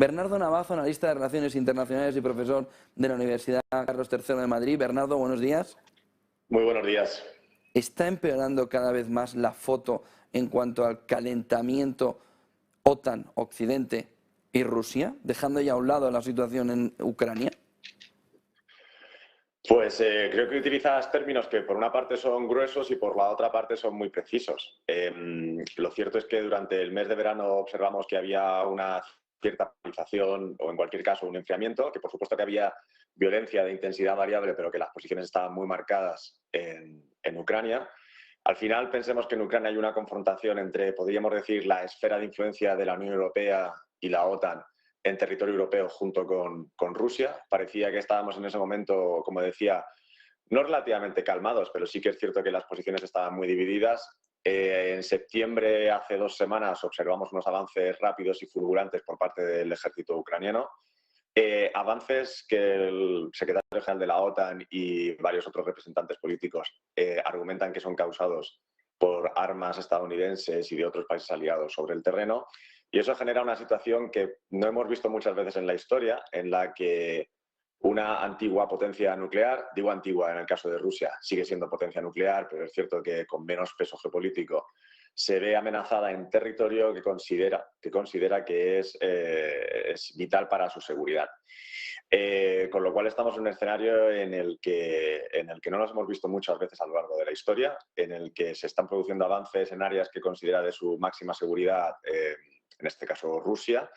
Bernardo Navazo, analista de Relaciones Internacionales y profesor de la Universidad Carlos III de Madrid. Bernardo, buenos días. Muy buenos días. ¿Está empeorando cada vez más la foto en cuanto al calentamiento OTAN, Occidente y Rusia, dejando ya a un lado la situación en Ucrania? Pues creo que utilizas términos que por una parte son gruesos y por la otra parte son muy precisos. Lo cierto es que durante el mes de verano observamos que había una cierta polarización o en cualquier caso un enfriamiento, que por supuesto que había violencia de intensidad variable, pero que las posiciones estaban muy marcadas en Ucrania. Al final pensemos que en Ucrania hay una confrontación entre, podríamos decir, la esfera de influencia de la Unión Europea y la OTAN en territorio europeo junto con Rusia. Parecía que estábamos en ese momento, como decía, no relativamente calmados, pero sí que es cierto que las posiciones estaban muy divididas. En septiembre, hace 2 semanas, observamos unos avances rápidos y fulgurantes por parte del ejército ucraniano. Avances que el secretario general de la OTAN y varios otros representantes políticos argumentan que son causados por armas estadounidenses y de otros países aliados sobre el terreno. Y eso genera una situación que no hemos visto muchas veces en la historia, en la que una antigua potencia nuclear, digo antigua en el caso de Rusia, sigue siendo potencia nuclear, pero es cierto que con menos peso geopolítico, se ve amenazada en territorio que considera que es vital para su seguridad. Con lo cual estamos en un escenario en el que no nos hemos visto muchas veces a lo largo de la historia, en el que se están produciendo avances en áreas que considera de su máxima seguridad, en este caso Rusia,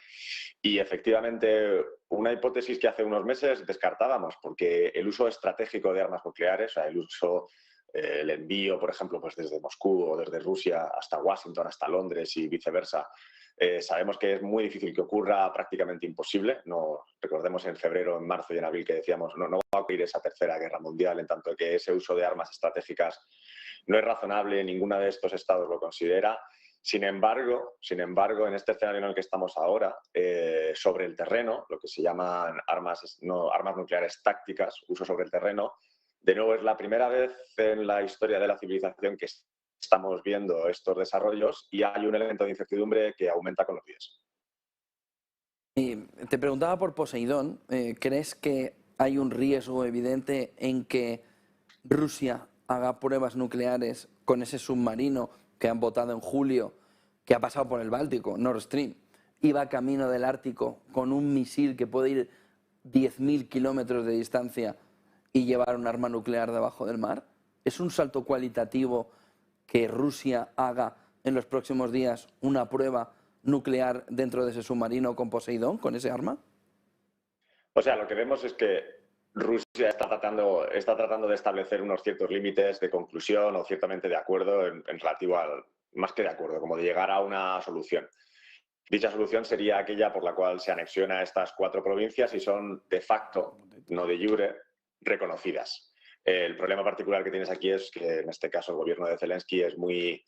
y efectivamente una hipótesis que hace unos meses descartábamos, porque el uso estratégico de armas nucleares, o sea, el envío, por ejemplo, pues desde Moscú o desde Rusia hasta Washington, hasta Londres y viceversa, sabemos que es muy difícil que ocurra, prácticamente imposible. No, recordemos en febrero, en marzo y en abril que decíamos no va a ocurrir esa tercera guerra mundial, en tanto que ese uso de armas estratégicas no es razonable, ninguno de estos estados lo considera. Sin embargo, en este escenario en el que estamos ahora, sobre el terreno, lo que se llaman armas nucleares tácticas, uso sobre el terreno, de nuevo es la primera vez en la historia de la civilización que estamos viendo estos desarrollos y hay un elemento de incertidumbre que aumenta con los días. Te preguntaba por Poseidón. ¿Crees que hay un riesgo evidente en que Rusia haga pruebas nucleares con ese submarino que han votado en julio, que ha pasado por el Báltico, Nord Stream, y va camino del Ártico con un misil que puede ir 10.000 kilómetros de distancia y llevar un arma nuclear debajo del mar? ¿Es un salto cualitativo que Rusia haga en los próximos días una prueba nuclear dentro de ese submarino con Poseidón, con ese arma? O sea, lo que vemos es que Rusia está tratando de establecer unos ciertos límites de conclusión o ciertamente de acuerdo en relativo al, más que de acuerdo, como de llegar a una solución. Dicha solución sería aquella por la cual se anexiona a estas 4 provincias y son de facto, no de jure, reconocidas. El problema particular que tienes aquí es que en este caso el gobierno de Zelensky es muy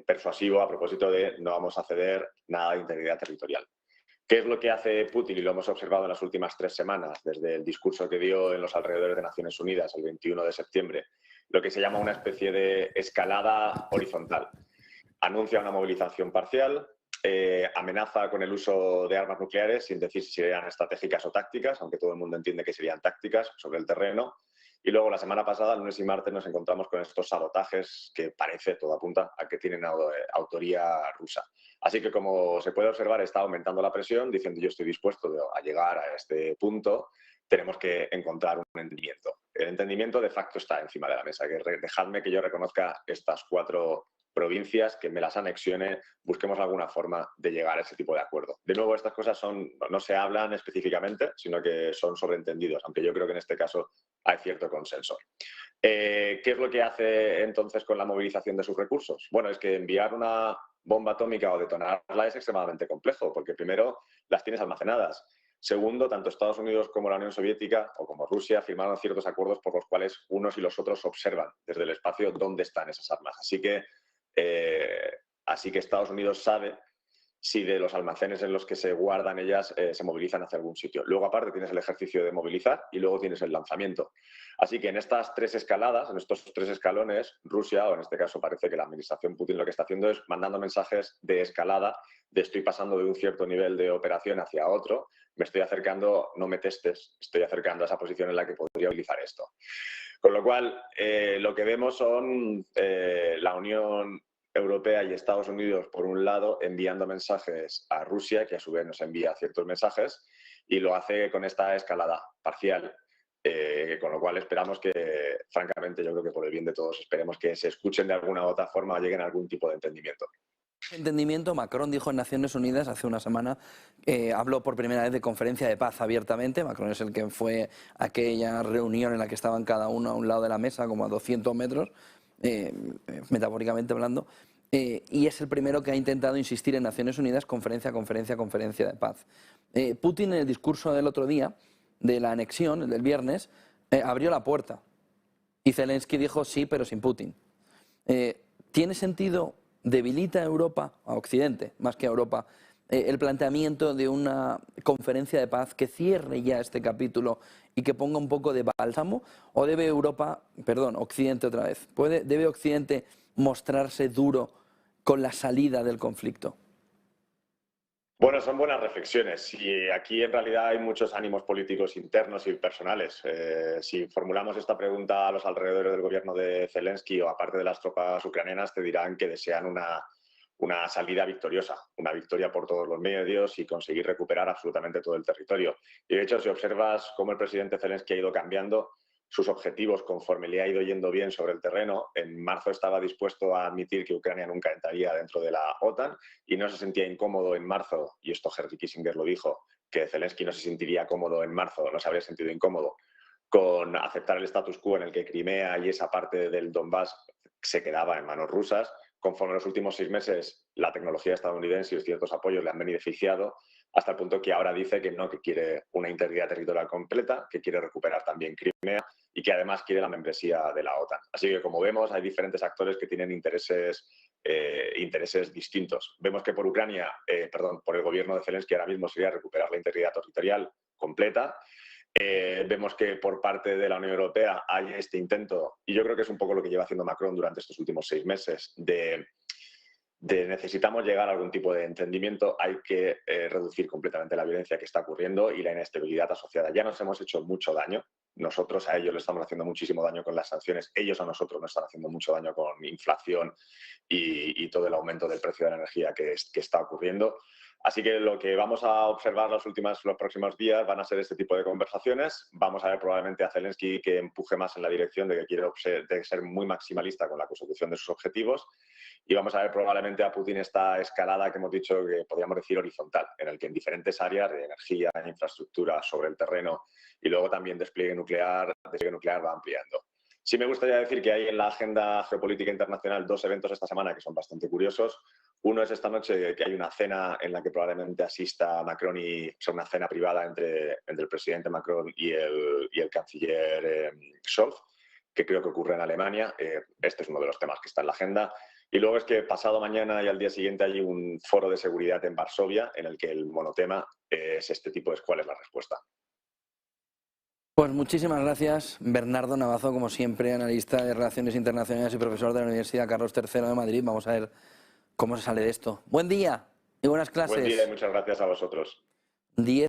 persuasivo a propósito de no vamos a ceder nada de integridad territorial. ¿Qué es lo que hace Putin? Y lo hemos observado en las últimas 3 semanas, desde el discurso que dio en los alrededores de Naciones Unidas el 21 de septiembre, lo que se llama una especie de escalada horizontal. Anuncia una movilización parcial, amenaza con el uso de armas nucleares, sin decir si serían estratégicas o tácticas, aunque todo el mundo entiende que serían tácticas sobre el terreno. Y luego la semana pasada, lunes y martes, nos encontramos con estos sabotajes que parece, todo apunta, a que tienen autoría rusa. Así que, como se puede observar, está aumentando la presión, diciendo yo estoy dispuesto a llegar a este punto, tenemos que encontrar un entendimiento. El entendimiento de facto está encima de la mesa, que dejadme que yo reconozca estas 4 provincias, que me las anexione, busquemos alguna forma de llegar a ese tipo de acuerdo. De nuevo, estas cosas no se hablan específicamente, sino que son sobreentendidos, aunque yo creo que en este caso hay cierto consenso. ¿Qué es lo que hace entonces con la movilización de sus recursos? Bueno, es que enviar una bomba atómica o detonarla es extremadamente complejo, porque primero las tienes almacenadas. Segundo, tanto Estados Unidos como la Unión Soviética o como Rusia firmaron ciertos acuerdos por los cuales unos y los otros observan desde el espacio dónde están esas armas. Así que Estados Unidos sabe si de los almacenes en los que se guardan ellas se movilizan hacia algún sitio. Luego, aparte, tienes el ejercicio de movilizar y luego tienes el lanzamiento. Así que en estas tres escaladas, en estos tres escalones, Rusia, o en este caso parece que la administración Putin lo que está haciendo es mandando mensajes de escalada, de estoy pasando de un cierto nivel de operación hacia otro, me estoy acercando, no me testes, estoy acercando a esa posición en la que podría utilizar esto. Con lo cual, lo que vemos son la Unión Europea y Estados Unidos, por un lado, enviando mensajes a Rusia, que a su vez nos envía ciertos mensajes, y lo hace con esta escalada parcial. Con lo cual esperamos que, francamente, yo creo que por el bien de todos, esperemos que se escuchen de alguna u otra forma o lleguen a algún tipo de entendimiento. Entendimiento, Macron dijo en Naciones Unidas hace una semana, habló por primera vez de conferencia de paz abiertamente. Macron es el que fue a aquella reunión en la que estaban cada uno a un lado de la mesa, como a 200 metros, metafóricamente hablando, y es el primero que ha intentado insistir en Naciones Unidas, conferencia de paz. Putin, en el discurso del otro día, de la anexión, el del viernes, abrió la puerta y Zelensky dijo sí, pero sin Putin. ¿Tiene sentido? ¿Debilita a Europa, a Occidente, más que a Europa, el planteamiento de una conferencia de paz que cierre ya este capítulo y que ponga un poco de bálsamo? ¿O debe Occidente otra vez, debe Occidente mostrarse duro con la salida del conflicto? Bueno, son buenas reflexiones y aquí en realidad hay muchos ánimos políticos internos y personales. Si formulamos esta pregunta a los alrededores del gobierno de Zelensky o aparte de las tropas ucranianas, te dirán que desean una salida victoriosa, una victoria por todos los medios y conseguir recuperar absolutamente todo el territorio. Y de hecho, si observas cómo el presidente Zelensky ha ido cambiando sus objetivos conforme le ha ido yendo bien sobre el terreno. En marzo estaba dispuesto a admitir que Ucrania nunca entraría dentro de la OTAN y no se sentía incómodo en marzo, y esto Henry Kissinger lo dijo, que Zelensky no se sentiría cómodo en marzo, no se habría sentido incómodo con aceptar el status quo en el que Crimea y esa parte del Donbass se quedaba en manos rusas. Conforme los últimos 6 meses la tecnología estadounidense y ciertos apoyos le han beneficiado, hasta el punto que ahora dice que no, que quiere una integridad territorial completa, que quiere recuperar también Crimea y que además quiere la membresía de la OTAN. Así que, como vemos, hay diferentes actores que tienen intereses distintos. Vemos que por Ucrania, por el gobierno de Zelensky ahora mismo sería recuperar la integridad territorial completa. Vemos que por parte de la Unión Europea hay este intento, y yo creo que es un poco lo que lleva haciendo Macron durante estos últimos 6 meses, de necesitamos llegar a algún tipo de entendimiento, hay que reducir completamente la violencia que está ocurriendo y la inestabilidad asociada. Ya nos hemos hecho mucho daño, nosotros a ellos le estamos haciendo muchísimo daño con las sanciones, ellos a nosotros nos están haciendo mucho daño con inflación y todo el aumento del precio de la energía que está ocurriendo. Así que lo que vamos a observar los próximos días van a ser este tipo de conversaciones. Vamos a ver probablemente a Zelensky que empuje más en la dirección de que quiere ser muy maximalista con la consecución de sus objetivos. Y vamos a ver probablemente a Putin esta escalada que hemos dicho que podríamos decir horizontal, en el que en diferentes áreas de energía, infraestructura, sobre el terreno y luego también despliegue nuclear va ampliando. Sí me gustaría decir que hay en la agenda geopolítica internacional 2 eventos esta semana que son bastante curiosos. Uno es esta noche que hay una cena en la que probablemente asista Macron una cena privada entre el presidente Macron y el canciller Scholz, que creo que ocurre en Alemania. Este es uno de los temas que está en la agenda. Y luego es que pasado mañana y al día siguiente hay un foro de seguridad en Varsovia en el que el monotema es este tipo de ¿cuál es la respuesta? Pues muchísimas gracias, Bernardo Navazo, como siempre, analista de Relaciones Internacionales y profesor de la Universidad Carlos III de Madrid. Vamos a ver cómo se sale de esto. Buen día y buenas clases. Buen día y muchas gracias a vosotros. 10